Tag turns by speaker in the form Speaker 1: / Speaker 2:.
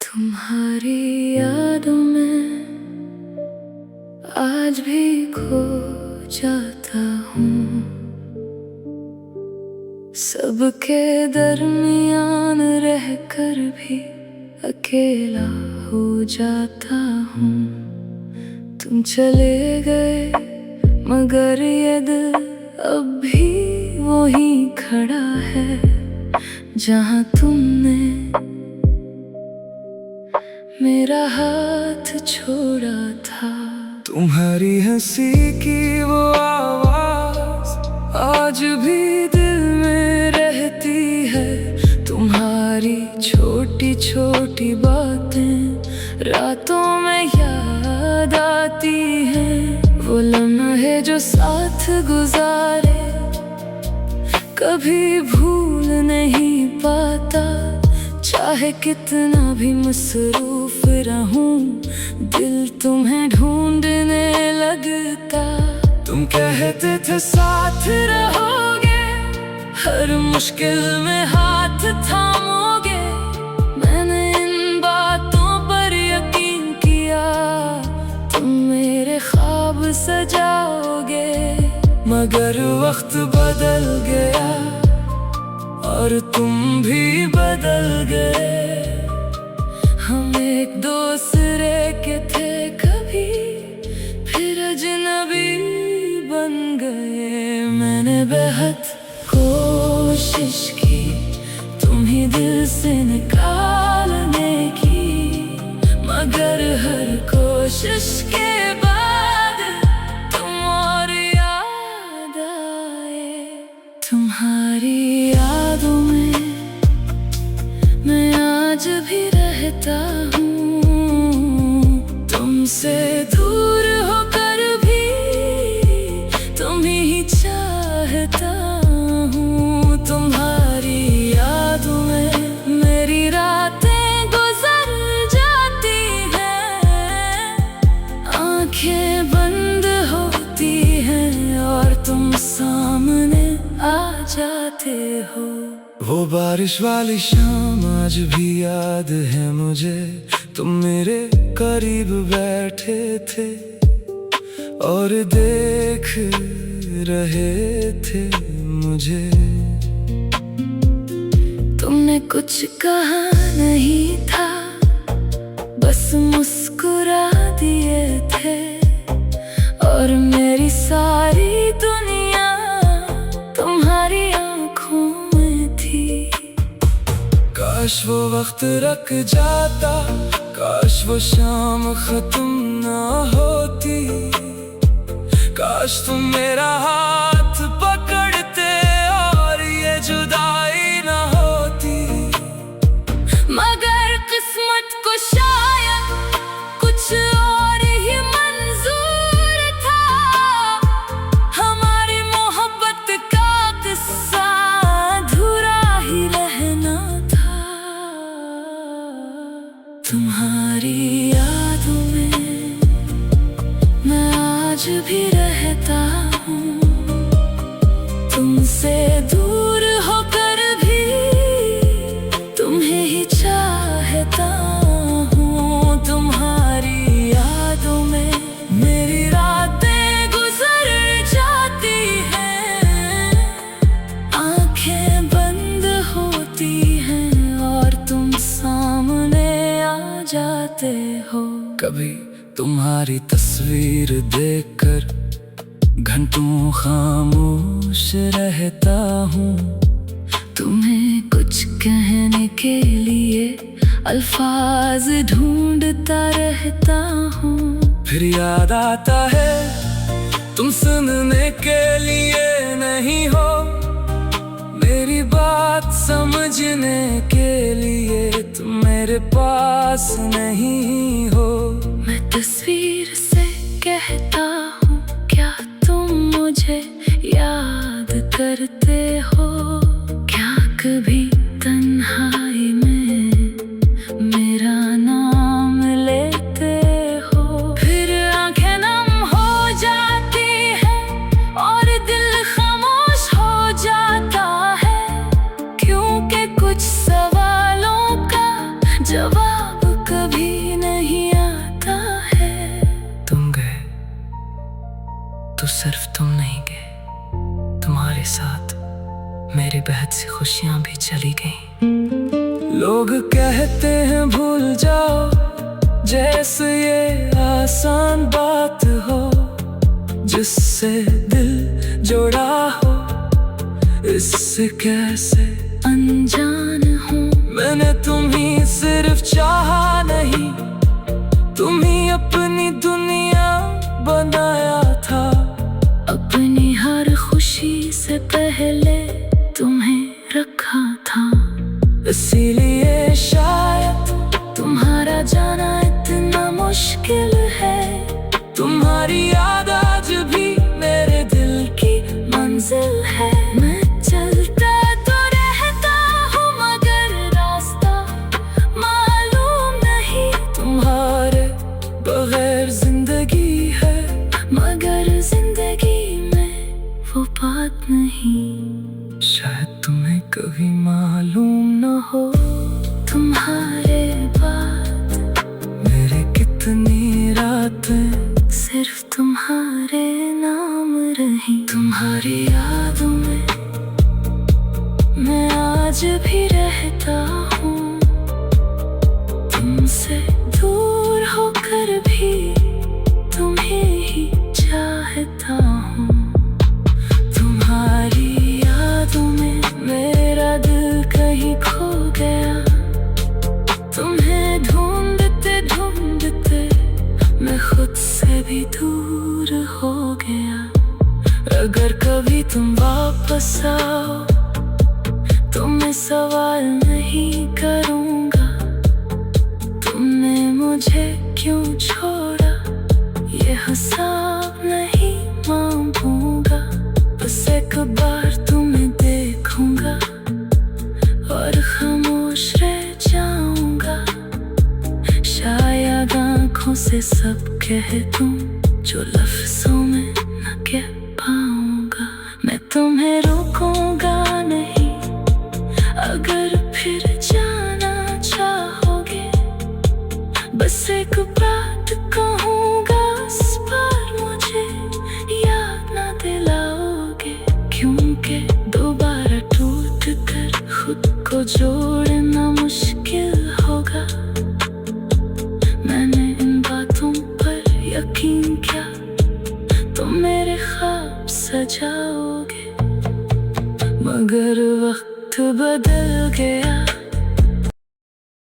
Speaker 1: तुम्हारी यादों में आज भी खो जाता हूँ। सबके दरमियान रहकर भी अकेला हो जाता हूँ। तुम चले गए मगर ये दिल अब भी वहीं खड़ा है जहाँ तुमने मेरा हाथ छोड़ा था।
Speaker 2: तुम्हारी हंसी की वो आवाज आज भी दिल में रहती है। तुम्हारी छोटी छोटी बातें रातों में याद आती हैं। वो लम्हे जो साथ गुजारे कभी भूल नहीं पाता। चाहे कितना भी मसरूफ रहूं, दिल तुम्हें ढूंढने लगता। तुम कहते थे साथ रहोगे, हर मुश्किल में हाथ थामोगे। मैंने इन बातों पर यकीन किया, तुम मेरे ख्वाब सजाओगे। मगर वक्त बदल गया और तुम भी बदल गए। हम एक दूसरे के थे कभी, फिर अजनबी बन गए। मैंने बेहद कोशिश की तुम्हें दिल से निकालने की, मगर हर कोशिश के बाद तुम और याद आए। तुम्हारी यादों में मैं आज भी रहता हूँ। तुमसे दूर होकर भी तुम्हें ही चाहता हूँ। तुम्हारी यादों में मेरी रातें गुजर जाती हैं। आंखें बंद होती हैं और तुम सामने आ जाते हो। वो बारिश वाली शाम आज भी याद है मुझे। तुम मेरे करीब बैठे थे और देख रहे थे मुझे। तुमने कुछ कहा नहीं था, बस मुस्कुरा दिए थे। और मेरी सारी दुनिया तुम्हारी आंखों में थी। काश वो वक्त रुक जाता, काश वो शाम खत्म ना होती। काश तुम मेरा हाथ पकड़ते और ये जुदाई ना होती। मगर किस्मत को शायद कुछ और ही मंजूर था। हमारी मोहब्बत का किस्सा अधूरा ही रहना था। तुम्हारी यादों में मैं आज भी रहता हूँ। तुमसे दूर होकर भी तुम्हें ही चाहता हूँ। तुम्हारी यादों में मेरी रातें गुजर जाती हैं। आंखें बंद होती हैं और तुम सामने आ जाते हो। कभी तुम्हारी तस्वीर देखकर घंटों खामोश रहता हूँ। तुम्हें कुछ कहने के लिए अल्फाज ढूंढता रहता हूँ। फिर याद आता है तुम सुनने के लिए नहीं हो, मेरी बात समझने के लिए तुम मेरे पास नहीं हो। मैं तस्वीर से कहता हूँ, क्या तुम मुझे याद करते हो? क्या कभी तन्हाई में मेरा नाम लेते हो? फिर आंखें नम हो जाती हैं और दिल खामोश हो जाता है, क्योंकि कुछ सवालों का जवाब खुशियां भी चली गई। लोग कहते हैं भूल जाओ, जैसे ये आसान बात हो। जिससे दिल जुड़ा हो, इससे कैसे अनजान हूँ। मैंने तुम्ही सिर्फ चाहा नहीं, तुम्ही अपनी दुनिया बनाया था। अपनी हर खुशी से पहले तुम्हें रखा था। इसीलिए शायद तुम्हारा जाना इतना मुश्किल है। तुम्हारी याद आज भी मेरे दिल की मंजिल है। मैं चलता तो रहता हूँ मगर रास्ता मालूम नहीं। तुम्हारे बगैर जिंदगी है, मगर जिंदगी में वो बात नहीं। शायद तुम्हें कभी मालूम न हो, तुम्हारे बाद मेरे कितनी रातें सिर्फ तुम्हारे नाम रही। तुम्हारी यादों में मैं आज भी रहता हूँ। तुमसे दूर होकर भी तुम्हें ही चाहता हूँ। तुम्हारी यादों में मेरा दिल कहीं खो गया। तुम्हें ढूंढते ढूंढते मैं खुद से भी दूर हो गया। अगर कभी तुम वापस आओ तो मैं सवाल नहीं करूँगा, तुमने मुझे क्यों छोड़ा। ये हिसाब नहीं मांगूंगा, बस एक बार तुम्हें देखूंगा और खामोश रह जाऊंगा। शायद आँखों से सब कह दूं जो लफ्जों में न कह पाऊंगा। मैं तुम्हें रोकूंगा नहीं, अगर फिर जाना चाहोगे। बस एक बात कहूंगा, इस बार मुझे याद ना दिलाओगे। क्योंकि दोबारा टूट कर खुद को जोड़ना मुश्किल होगा। मैंने इन बातों पर यकीन किया, तुम मेरे ख्वाब सजाओगे। मगर वक्त बदल गया,